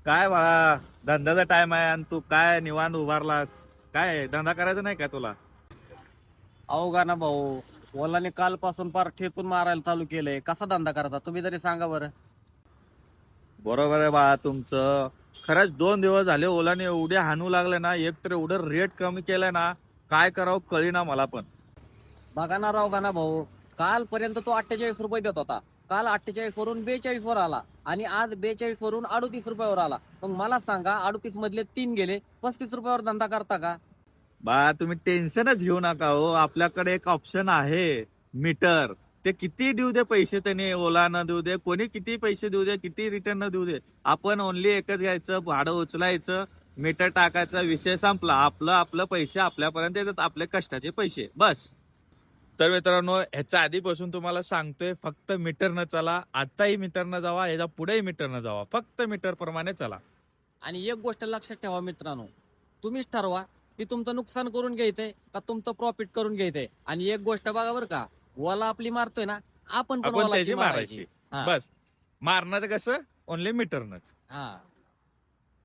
काय बाळा, धंद्याचा टाइम आहे आणि तू काय निवांत उभारलास? काय धंदा करायचा नाही का तुला? अहो ना भाऊ, ओलाने कालपासून पार ठेचून मारायला चालू केलंय. कसा धंदा करता तुम्ही तरी सांगा बरं. बरोबर आहे बाळा तुमचं. खरंच 2 दिवस झाले ओलाने एवढे हाणू लागले ना, एक तर एवढं रेट कमी केलंय ना, काय करावं कळीना मला पण. बघा ना ना भाऊ, कालपर्यंत तो 48 रुपये देत होता. काल 48 वरून 42 वर आला आणि आज 42 वरून 38 रुपयावर आला. मग मला सांगा, 38 मधले 3 गेले, 35 रुपयावर धंदा करता का? बाळा तुम्ही टेन्शनच घेऊ नका हो, आपल्याकडे एक ऑप्शन आहे, मीटर. ते किती देऊ दे पैसे, त्याने ओला न देऊ दे, कोणी किती पैसे देऊ दे, किती रिटर्न न देऊ दे, आपण ओनली एकच घ्यायचं, भाडं उचलायचं, मीटर टाकायचा, विषय संपला. आपलं आपलं पैसे आपल्यापर्यंत येतात, आपले कष्टाचे पैसे, बस. तर मित्रांनो, ह्याच्या आधीपासून तुम्हाला सांगतोय, फक्त मीटरनं चला. आताही मीटरनं जावा, ह्याच्या पुढेही मीटरनं जावा, फक्त मीटर प्रमाणे चला. आणि एक गोष्ट लक्षात ठेवा मित्रांनो, तुम्हीच ठरवा की तुमचं नुकसान करून घ्यायचंय का तुमचं प्रॉफिट करून घ्यायचंय. आणि एक गोष्ट बघा बरं का, ओला आपली मारतोय ना, आपण पण आपण ओलाची त्याची मारायची. मारायची, हा बस. मारण्याचं कसं? ओनली मीटरनंच. हा